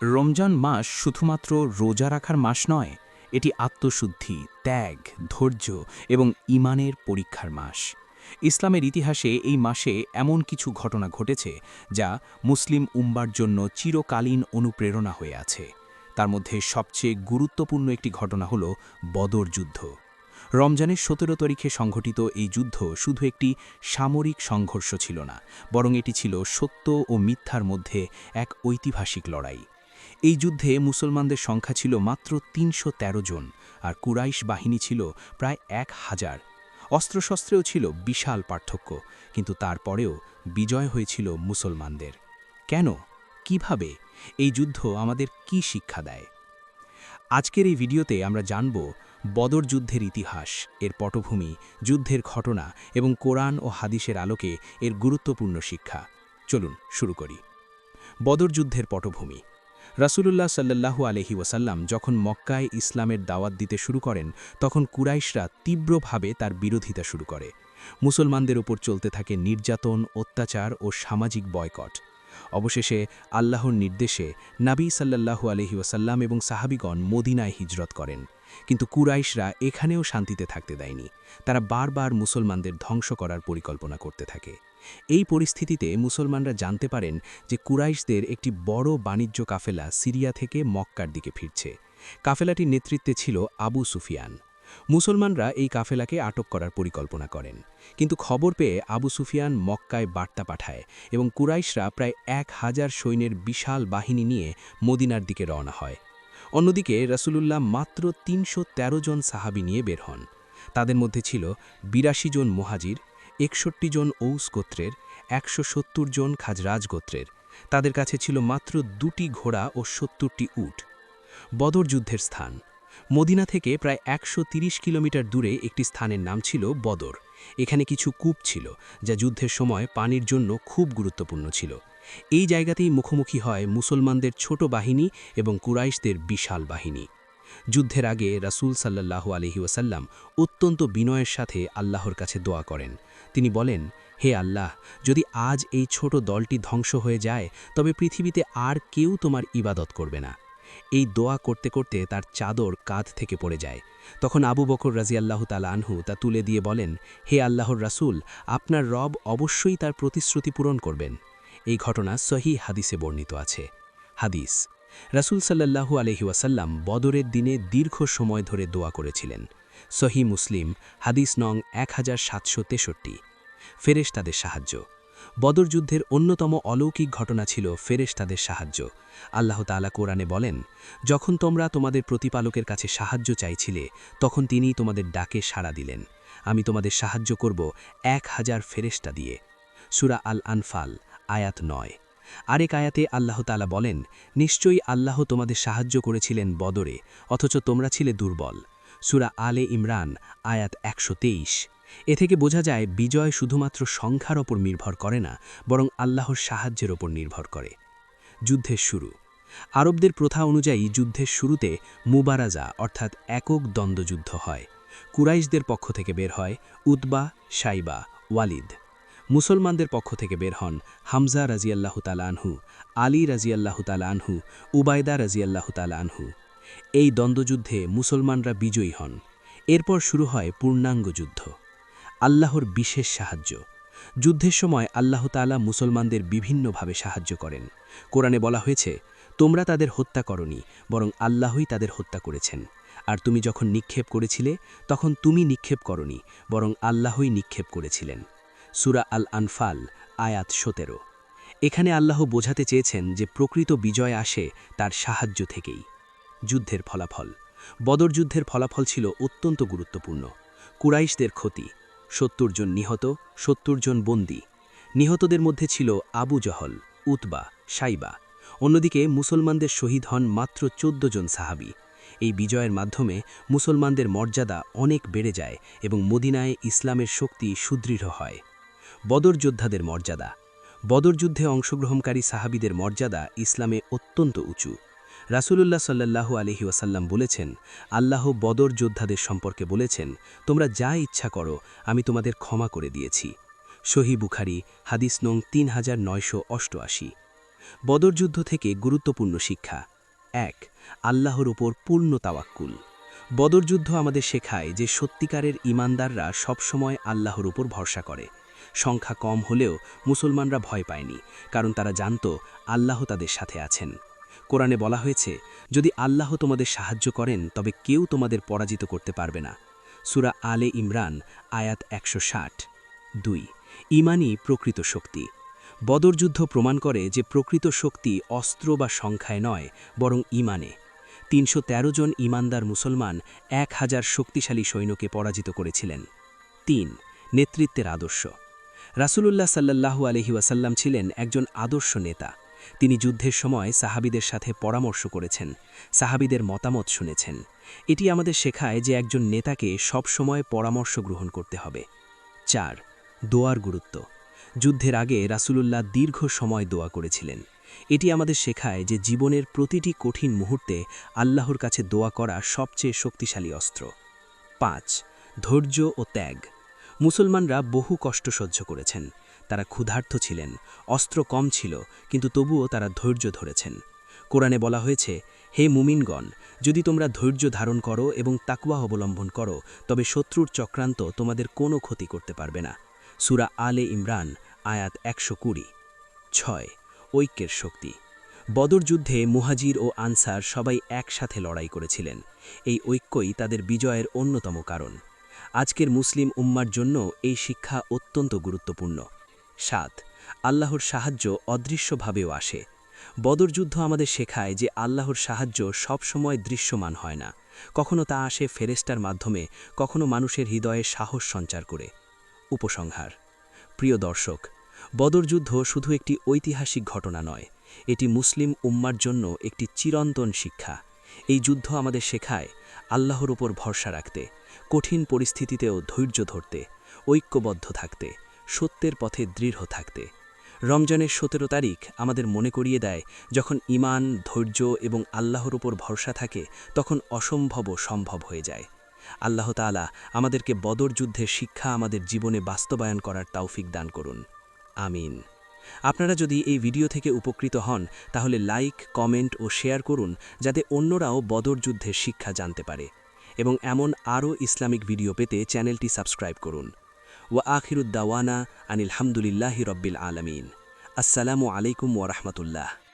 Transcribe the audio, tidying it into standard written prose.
রমজান মাস শুধুমাত্র রোজা রাখার মাস নয়, এটি আত্মশুদ্ধি, ত্যাগ, ধৈর্য এবং ঈমানের পরীক্ষার মাস। ইসলামের ইতিহাসে এই মাসে এমন কিছু ঘটনা ঘটেছে যা মুসলিম উম্মার জন্য চিরকালীন অনুপ্রেরণা হয়ে আছে। তার মধ্যে সবচেয়ে গুরুত্বপূর্ণ একটি ঘটনা হল বদর যুদ্ধ। রমজানের ১৭ তারিখে সংঘটিত এই যুদ্ধ শুধু একটি সামরিক সংঘর্ষ ছিল না, বরং এটি ছিল সত্য ও মিথ্যার মধ্যে এক ঐতিহাসিক লড়াই। এই যুদ্ধে মুসলমানদের সংখ্যা ছিল মাত্র ৩১৩ জন, আর কুরাইশ বাহিনী ছিল প্রায় ১,০০০। অস্ত্রশস্ত্রেও ছিল বিশাল পার্থক্য, কিন্তু তারপরেও বিজয় হয়েছিল মুসলমানদের। কেন? কিভাবে? এই যুদ্ধ আমাদের কি শিক্ষা দেয়? আজকের এই ভিডিওতে আমরা জানব বদর যুদ্ধের ইতিহাস, এর পটভূমি, যুদ্ধের ঘটনা এবং কোরআন ও হাদিসের আলোকে এর গুরুত্বপূর্ণ শিক্ষা। চলুন শুরু করি। বদর যুদ্ধের পটভূমি। রাসূলুল্লাহ সাল্লাল্লাহু আলাইহি ওয়াসাল্লাম যখন মক্কায় ইসলামের দাওয়াত দিতে শুরু করেন, তখন কুরাইশরা তীব্রভাবে তার বিরোধিতা শুরু করে। মুসলমানদের উপর চলতে থাকে নির্যাতন, অত্যাচার ও সামাজিক বয়কট। অবশেষে আল্লাহর নির্দেশে নবী সাল্লাল্লাহু আলাইহি ওয়াসাল্লাম এবং সাহাবীগণ মদিনায় হিজরত করেন। কিন্তু কুরাইশরা এখানেও শান্তিতে থাকতে দেয়নি। তারা বারবার মুসলমানদের ধ্বংস করার পরিকল্পনা করতে থাকে। এই পরিস্থিতিতে মুসলমানরা জানতে পারেন যে কুরাইশদের একটি বড় বাণিজ্য কাফেলা সিরিয়া থেকে মক্কার দিকে ফিরছে। কাফেলাটির নেতৃত্বে ছিল আবু সুফিয়ান। মুসলমানরা এই কাফেলাকে আটক করার পরিকল্পনা করেন, কিন্তু খবর পেয়ে আবু সুফিয়ান মক্কায় বার্তা পাঠায় এবং কুরাইশরা প্রায় ১,০০০ সৈন্যের বিশাল বাহিনী নিয়ে মদিনার দিকে রওনা হয়। অন্যদিকে রাসূলুল্লাহ মাত্র ৩১৩ জন সাহাবী নিয়ে বের হন। তাদের মধ্যে ছিল ৮২ জন মুহাজির, ৬১ জন ঔস গোত্রের, ১৭০ জন খাজরাজ গোত্রের। তাদের কাছে ছিল মাত্র ২টি ঘোড়া ও ৭০টি উট। বদর যুদ্ধের স্থান। মদিনা থেকে প্রায় ১৩০ কিলোমিটার দূরে একটি স্থানের নাম ছিল বদর। এখানে কিছু কূপ ছিল, যা যুদ্ধের সময় পানির জন্য খুব গুরুত্বপূর্ণ ছিল। এই জায়গাতেই মুখোমুখি হয় মুসলমানদের ছোট বাহিনী এবং কুরাইশদের বিশাল বাহিনী। যুদ্ধের আগে রাসূল সাল্লাল্লাহু আলাইহি ওয়াসাল্লাম অত্যন্ত বিনয়ের সাথে আল্লাহর কাছে দোয়া করেন। তিনি বলেন, হে আল্লাহ, যদি আজ এই ছোট দলটি ধ্বংস হয়ে যায়, তবে পৃথিবীতে আর কেউ তোমার ইবাদত করবে না। এই দোয়া করতে করতে তার চাদর কাঁধ থেকে পড়ে যায়। তখন আবু বকর রাজিয়াল্লাহু তাআলা আনহু তা তুলে দিয়ে বলেন, হে আল্লাহর রাসূল, আপনার রব অবশ্যই তার প্রতিশ্রুতি পূরণ করবেন। এই ঘটনা সহিহ হাদিসে বর্ণিত আছে। হাদিস: রাসূল সাল্লাল্লাহু আলাইহি ওয়াসাল্লাম বদরের দিনে দীর্ঘ সময় ধরে দোয়া করেছিলেন। সহিহ মুসলিম, হাদিস নং 1763। ফেরেশতাদের সাহায্য। বদর যুদ্ধের অন্যতম অলৌকিক ঘটনা ছিল ফেরেশতাদের সাহায্য। আল্লাহ তাআলা কোরআনে বলেন, যখন তোমরা তোমাদের প্রতিপালকের কাছে সাহায্য চাইছিলে, তখন তিনি তোমাদের ডাকে সাড়া দিলেন। আমি তোমাদের সাহায্য করব ১,০০০ ফেরেশতা দিয়ে। সূরা আল আনফাল, আয়াত ৯। আরেক আয়াতে আল্লাহ তাআলা বলেন, নিশ্চয়ই আল্লাহ তোমাদের সাহায্য করেছিলেন বদরে, অথচ তোমরা ছিলে দুর্বল। সূরা আলে ইমরান, আয়াত ১২৩। এ থেকে বোঝা যায় বিজয় শুধুমাত্র সংখ্যার ওপর নির্ভর করে না, বরং আল্লাহর সাহায্যের ওপর নির্ভর করে। যুদ্ধের শুরু। আরবদের প্রথা অনুযায়ী যুদ্ধের শুরুতে মুবারাজা অর্থাৎ একক দ্বন্দ্বযুদ্ধ হয়। কুরাইশদের পক্ষ থেকে বের হয় উতবা, শাইবা, ওয়ালিদ। মুসলমানদের পক্ষ থেকে বের হন হামজা রাজিয়াল্লাহু তাআলা আনহু, আলী রাজিয়াল্লাহু তাআলা আনহু, উবায়দা রাজিয়াল্লাহু তাআলা আনহু। এই দ্বন্দ্বযুদ্ধে মুসলমানরা বিজয়ী হন। এরপর শুরু হয় পূর্ণাঙ্গ যুদ্ধ। আল্লাহর বিশেষ সাহায্য। যুদ্ধের সময় আল্লাহ তাআলা মুসলমানদের বিভিন্নভাবে সাহায্য করেন। কোরআনে বলা হয়েছে, তোমরা তাদের হত্যা করনি, বরং আল্লাহই তাদের হত্যা করেছেন। আর তুমি যখন নিক্ষেপ করেছিলে, তখন তুমি নিক্ষেপ করনি, বরং আল্লাহই নিক্ষেপ করেছিলেন। সূরা আল আনফাল, আয়াত ১৭। এখানে আল্লাহ বোঝাতে চেয়েছেন যে প্রকৃত বিজয় আসে তার সাহায্য থেকেই। যুদ্ধের ফলাফল। বদর যুদ্ধের ফলাফল ছিল অত্যন্ত গুরুত্বপূর্ণ। কুরাইশদের ক্ষতি: ৭০ জন নিহত, ৭০ জন বন্দী। নিহতদের মধ্যে ছিল আবু জহল, উতবা, শাইবা। অন্যদিকে মুসলমানদের শহীদ হন মাত্র ১৪ জন সাহাবী। এই বিজয়ের মাধ্যমে মুসলমানদের মর্যাদা অনেক বেড়ে যায় এবং মদিনায় ইসলামের শক্তি সুদৃঢ় হয়। বদর যোদ্ধাদের মর্যাদা। বদর যুদ্ধে অংশগ্রহণকারী সাহাবীদের মর্যাদা ইসলামে অত্যন্ত উঁচু। রাসূলুল্লাহ সাল্লাল্লাহু আলাইহি ওয়াসাল্লাম বলেছেন, আল্লাহ বদর যোদ্ধাদের সম্পর্কে বলেছেন, তোমরা যা ইচ্ছা করো, আমি তোমাদের ক্ষমা করে দিয়েছি। সহিহ বুখারী, হাদিস নং ৩৯৮৮। বদর যুদ্ধ থেকে গুরুত্বপূর্ণ শিক্ষা ১ আল্লাহর উপর পূর্ণ তাওয়াক্কুল বদর যুদ্ধ আমাদের শেখায় যে সত্যিকারের ঈমানদাররা সবসময় আল্লাহর উপর ভরসা করে সংখ্যা কম হলেও মুসলমানরা ভয় পায়নি কারণ তারা জানত আল্লাহ তাদের সাথে আছেন কোরআনে বলা হয়েছে যদি আল্লাহ তোমাদের সাহায্য করেন তবে কেউ তোমাদের পরাজিত করতে পারবে না সূরা আলে ইমরান আয়াত ১৬০ ২ ঈমানই প্রকৃত শক্তি বদর যুদ্ধ প্রমাণ করে যে প্রকৃত শক্তি অস্ত্র বা সংখ্যায় নয় বরং ঈমানে ৩১৩ জন ঈমানদার মুসলমান ১,০০০ শক্তিশালী সৈন্যকে পরাজিত করেছিলেন ৩ নেতৃত্বের আদর্শ রাসূলুল্লাহ সাল্লাল্লাহু আলাইহি ওয়াসাল্লাম ছিলেন একজন আদর্শ নেতা তিনি যুদ্ধের সময় সাহাবীদের সাথে পরামর্শ করেছেন সাহাবীদের মতামত শুনেছেন এটি আমাদের শেখায় যে একজন নেতাকে সবসময় পরামর্শ গ্রহণ করতে হবে ৪ দোয়ার গুরুত্ব যুদ্ধের আগে রাসূলুল্লাহ দীর্ঘ সময় দোয়া করেছিলেন এটি আমাদের শেখায় যে জীবনের প্রতিটি কঠিন মুহূর্তে আল্লাহর কাছে দোয়া করা সবচেয়ে শক্তিশালী অস্ত্র ৫ ধৈর্য ও ত্যাগ মুসলমানরা বহু কষ্ট সহ্য করেছেন তারা ক্ষুধার্ত ছিলেন অস্ত্র কম ছিল কিন্তু তবুও তারা ধৈর্য ধরেছেন কোরআনে বলা হয়েছে হে মুমিনগণ যদি তোমরা ধৈর্য ধারণ করো এবং তাকওয়া অবলম্বন করো তবে শত্রুর চক্রান্ত তোমাদের কোনো ক্ষতি করতে পারবে না সূরা আলে ইমরান আয়াত ১২০ ৬ ঐক্যের শক্তি বদর যুদ্ধে মুহাজির ও আনসার সবাই একসাথে লড়াই করেছিলেন এই ঐক্যই তাদের বিজয়ের অন্যতম কারণ আজকের মুসলিম উম্মার জন্য এই শিক্ষা অত্যন্ত গুরুত্বপূর্ণ ৭ আল্লাহর সাহায্য অদৃশ্যভাবেও আসে বদর যুদ্ধ আমাদের শেখায় যে আল্লাহর সাহায্য সবসময় দৃশ্যমান হয় না কখনো তা আসে ফেরেশতার মাধ্যমে কখনো মানুষের হৃদয়ে সাহস সঞ্চার করে উপসংহার প্রিয় দর্শক বদর যুদ্ধ শুধু একটি ঐতিহাসিক ঘটনা নয় এটি মুসলিম উম্মার জন্য একটি চিরন্তন শিক্ষা এই যুদ্ধ আমাদের শেখায় আল্লাহর উপর ভরসা রাখতে কঠিন পরিস্থিতিতেও ধৈর্য ধরতে ঐক্যবদ্ধ থাকতে সত্যের পথে দৃঢ় থাকতে রমজানের ১৭ তারিখ আমাদের মনে করিয়ে দেয় যখন ঈমান ধৈর্য এবং আল্লাহর উপর ভরসা থাকে তখন অসম্ভবও সম্ভব হয়ে যায় আল্লাহ তাআলা আমাদেরকে বদর যুদ্ধের শিক্ষা আমাদের জীবনে বাস্তবায়ন করার তৌফিক দান করুন আমিন আপনারা যদি এই ভিডিও থেকে উপকৃত হন তাহলে লাইক কমেন্ট ও শেয়ার করুন যাতে অন্যরাও বদর যুদ্ধের শিক্ষা জানতে পারে এবং এমন আরও ইসলামিক ভিডিও পেতে চ্যানেলটি সাবস্ক্রাইব করুন ওয়া আখিরুদ দাওয়ানা আনিল হামদুলিল্লাহি রব্বিল আলামিন আসসালামু আলাইকুম ওয়া রাহমাতুল্লাহ